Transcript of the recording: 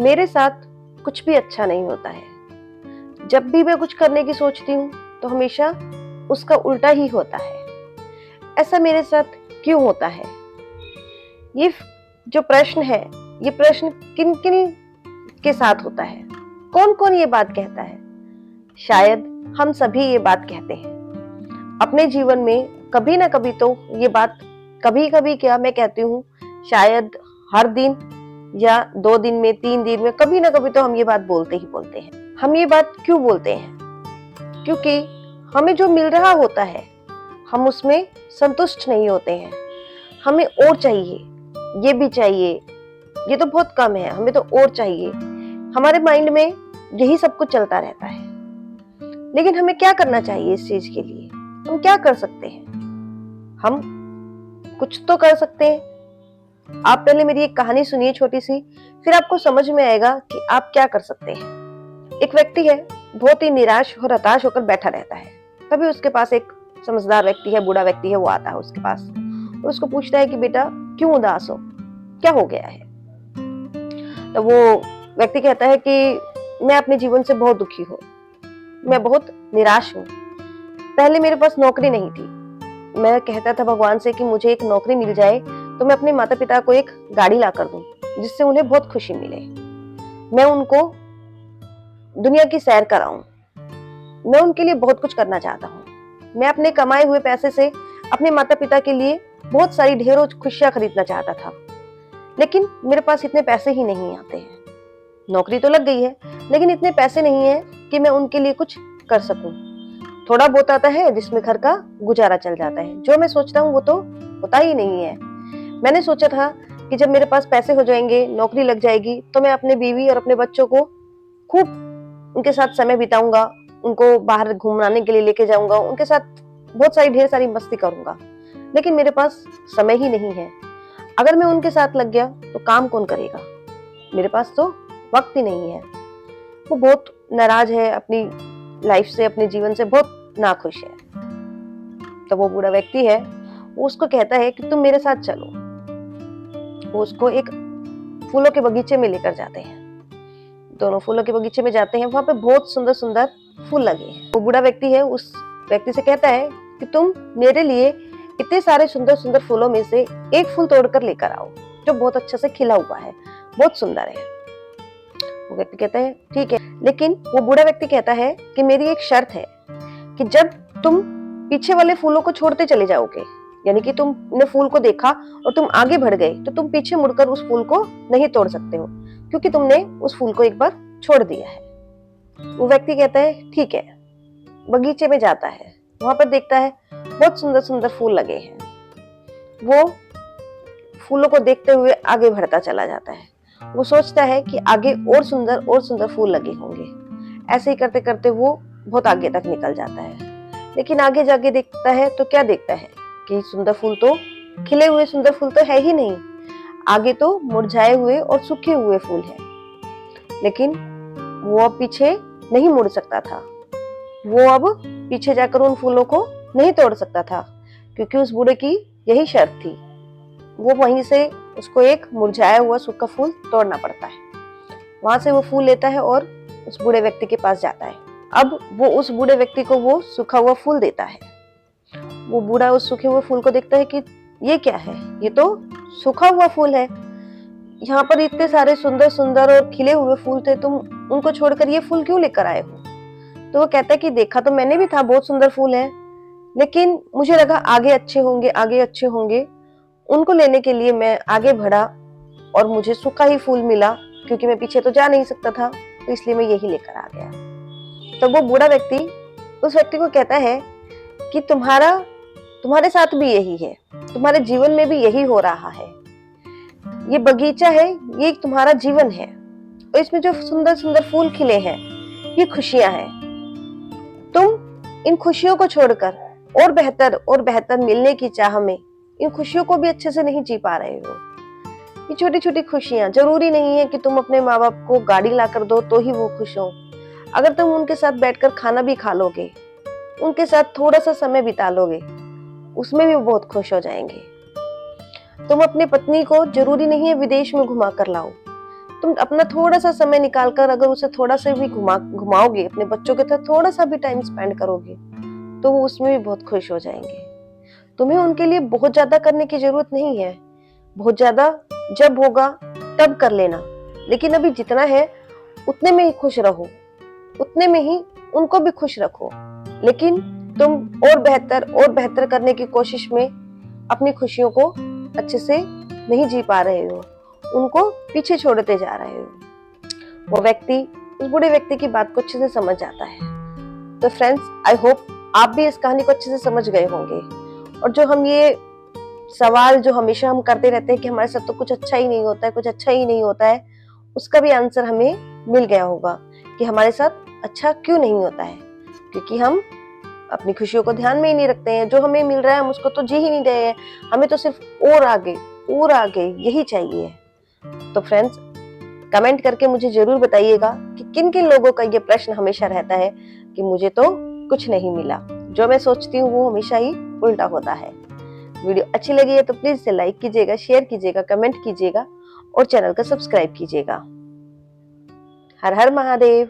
मेरे साथ कुछ भी अच्छा नहीं होता है। जब भी मैं कुछ करने की सोचती हूँ तो हमेशा उसका उल्टा ही होता है। ऐसा मेरे साथ क्यों होता है? ये जो प्रश्न है, ये प्रश्न किन किन के साथ होता है? कौन कौन ये बात कहता है? शायद हम सभी ये बात कहते हैं अपने जीवन में। कभी ना कभी तो ये बात, कभी कभी क्या मैं कहती हूँ, शायद हर दिन या 2 दिन में, 3 दिन में, कभी ना कभी तो हम ये बात बोलते ही बोलते हैं। हम ये बात क्यों बोलते हैं? क्योंकि हमें जो मिल रहा होता है हम उसमें संतुष्ट नहीं होते हैं। हमें और चाहिए, ये भी चाहिए, ये तो बहुत कम है, हमें तो और चाहिए। हमारे माइंड में यही सब कुछ चलता रहता है। लेकिन हमें क्या करना चाहिए इस चीज के लिए? हम क्या कर सकते हैं? हम कुछ तो कर सकते हैं। आप पहले मेरी एक कहानी सुनिए छोटी सी, फिर आपको समझ में आएगा कि आप क्या कर सकते हैं। एक व्यक्ति है, बहुत ही निराश और हताश होकर बैठा रहता है। तभी उसके पास एक समझदार व्यक्ति है, बूढ़ा व्यक्ति है, वो आता है उसके पास और उसको पूछता है कि बेटा क्यों उदास हो, क्या हो गया है? तो वो व्यक्ति कहता है कि मैं अपने जीवन से बहुत दुखी हूँ, मैं बहुत निराश हूँ। पहले मेरे पास नौकरी नहीं थी। मैं कहता था भगवान से कि मुझे एक नौकरी मिल जाए तो मैं अपने माता पिता को एक गाड़ी ला कर दूं जिससे उन्हें बहुत खुशी मिले। मैं उनको दुनिया की सैर कराऊं। मैं उनके लिए बहुत कुछ करना चाहता हूं। मैं अपने कमाए हुए पैसे से अपने माता पिता के लिए बहुत सारी ढेरों खुशियां खरीदना चाहता था, लेकिन मेरे पास इतने पैसे ही नहीं आते हैं। नौकरी तो लग गई है लेकिन इतने पैसे नहीं है कि मैं उनके लिए कुछ कर सकूं। थोड़ा बहुत आता है जिसमें घर का गुजारा चल जाता है। जो मैं सोचता हूँ वो तो होता ही नहीं है। मैंने सोचा था कि जब मेरे पास पैसे हो जाएंगे, नौकरी लग जाएगी, तो मैं अपने बीवी और अपने बच्चों को खूब उनके साथ समय बिताऊंगा, उनको बाहर घुमाने के लिए लेके जाऊंगा, उनके साथ बहुत सारी ढेर सारी मस्ती करूंगा। लेकिन मेरे पास समय ही नहीं है। अगर मैं उनके साथ लग गया तो काम कौन करेगा? मेरे पास तो वक्त ही नहीं है। वो बहुत नाराज है अपनी लाइफ से, अपने जीवन से बहुत नाखुश है। तो वो बूढ़ा व्यक्ति है, वो उसको कहता है कि तुम मेरे साथ चलो। वो उसको एक फूलों के बगीचे में लेकर जाते हैं। दोनों फूलों के बगीचे में जाते हैं, वहां पे बहुत सुंदर सुंदर फूल लगे हैं। वो बूढ़ा व्यक्ति है, उस व्यक्ति से कहता है कि तुम मेरे लिए इतने सारे सुंदर सुंदर फूलों में से एक फूल तोड़कर लेकर आओ जो बहुत अच्छे से खिला हुआ है, बहुत सुंदर है। वो व्यक्ति कहता है ठीक है, लेकिन वो बूढ़ा व्यक्ति कहता है कि मेरी एक शर्त है कि जब तुम पीछे वाले फूलों को छोड़ते चले जाओगे, यानी कि तुमने फूल को देखा और तुम आगे बढ़ गए, तो तुम पीछे मुड़कर उस फूल को नहीं तोड़ सकते हो, क्योंकि तुमने उस फूल को एक बार छोड़ दिया है। वो व्यक्ति कहता है ठीक है। बगीचे में जाता है, वहां पर देखता है बहुत सुंदर सुंदर फूल लगे हैं। वो फूलों को देखते हुए आगे बढ़ता चला जाता है। वो सोचता है कि आगे और सुंदर फूल लगे होंगे। ऐसे ही करते करते वो बहुत आगे तक निकल जाता है। लेकिन आगे जाके देखता है तो क्या देखता है कि सुंदर फूल तो, खिले हुए सुंदर फूल तो है ही नहीं। आगे तो मुरझाए हुए और सूखे हुए फूल हैं। लेकिन वो अब पीछे नहीं मुड़ सकता था। वो अब पीछे जाकर उन फूलों को नहीं तोड़ सकता था, क्योंकि उस बूढ़े की यही शर्त थी। वो वहीं से उसको एक मुरझाया हुआ सूखा फूल तोड़ना पड़ता है। वहां से वो फूल लेता है और उस बूढ़े व्यक्ति के पास जाता है। अब वो उस बूढ़े व्यक्ति को वो सूखा हुआ फूल देता है। वो बूढ़ा उस सूखे हुए फूल को देखता है कि ये क्या है? ये तो सूखा हुआ फूल है। यहाँ पर इतने सारे सुंदर सुंदर और खिले हुए फूल थे, तुम उनको छोड़कर ये फूल क्यों लेकर आए हो? तो वो कहता है कि देखा तो मैंने भी था, बहुत सुंदर फूल है, लेकिन मुझे लगा आगे अच्छे होंगे, आगे अच्छे होंगे। उनको लेने के लिए मैं आगे बढ़ा और मुझे सूखा ही फूल मिला, क्योंकि मैं पीछे तो जा नहीं सकता था, तो इसलिए मैं यही लेकर आ गया। तो वो बूढ़ा व्यक्ति उस व्यक्ति को कहता है कि तुम्हारे साथ भी यही है, तुम्हारे जीवन में भी यही हो रहा है। ये बगीचा है, ये तुम्हारा जीवन है, और इसमें जो सुंदर सुंदर फूल खिले हैं ये खुशियां हैं। तुम इन खुशियों को छोड़कर और बेहतर मिलने की चाह में इन खुशियों को भी अच्छे से नहीं जी पा रहे हो। ये छोटी छोटी खुशियां, जरूरी नहीं है कि तुम अपने माँ बाप को गाड़ी ला कर दो तो ही वो खुश हो। अगर तुम उनके साथ बैठकर खाना भी खा लोगे, उनके साथ थोड़ा सा समय बिता लोगे, उसमें भी वो बहुत खुश हो जाएंगे। तुम अपनी पत्नी को जरूरी नहीं है विदेश में घुमा कर लाओ, तुम अपना थोड़ा सा समय निकाल कर अगर उसे थोड़ा सा भी घुमाओगे, अपने बच्चों के साथ थोड़ा सा भी टाइम स्पेंड करोगे, तो वो उसमें भी बहुत खुश हो जाएंगे। तुम्हें उनके लिए बहुत ज्यादा करने की जरूरत नहीं है, बहुत ज्यादा जब होगा तब कर लेना, लेकिन अभी जितना है उतने में ही खुश रहो, उतने में ही उनको भी खुश रखो। लेकिन तुम और बेहतर करने की कोशिश में अपनी खुशियों को अच्छे से नहीं जी पा रहे हो, उनको पीछे छोड़ते जा रहे हो। वो व्यक्ति उस बूढ़े व्यक्ति की बात को अच्छे से समझ जाता है। तो फ्रेंड्स, आई होप आप भी इस कहानी को अच्छे से समझ गए होंगे। और जो हम ये सवाल जो हमेशा हम करते रहते हैं कि हमारे साथ तो कुछ अच्छा ही नहीं होता है, कुछ अच्छा ही नहीं होता है, उसका भी आंसर हमें मिल गया होगा कि हमारे साथ अच्छा क्यों नहीं होता है। क्योंकि हम अपनी खुशियों को ध्यान में ही नहीं रखते हैं। जो हमें मिल रहा है हम उसको तो जी ही नहीं रहे हैं, हमें तो सिर्फ और आगे यही चाहिए। तो फ्रेंड्स, कमेंट करके मुझे जरूर बताइएगा कि किन किन लोगों का ये प्रश्न हमेशा रहता है कि मुझे तो कुछ नहीं मिला, जो मैं सोचती हूँ वो हमेशा ही उल्टा होता है। वीडियो अच्छी लगी है तो प्लीज इसे लाइक कीजिएगा, शेयर कीजिएगा, कमेंट कीजिएगा और चैनल को सब्सक्राइब कीजिएगा। हर हर महादेव।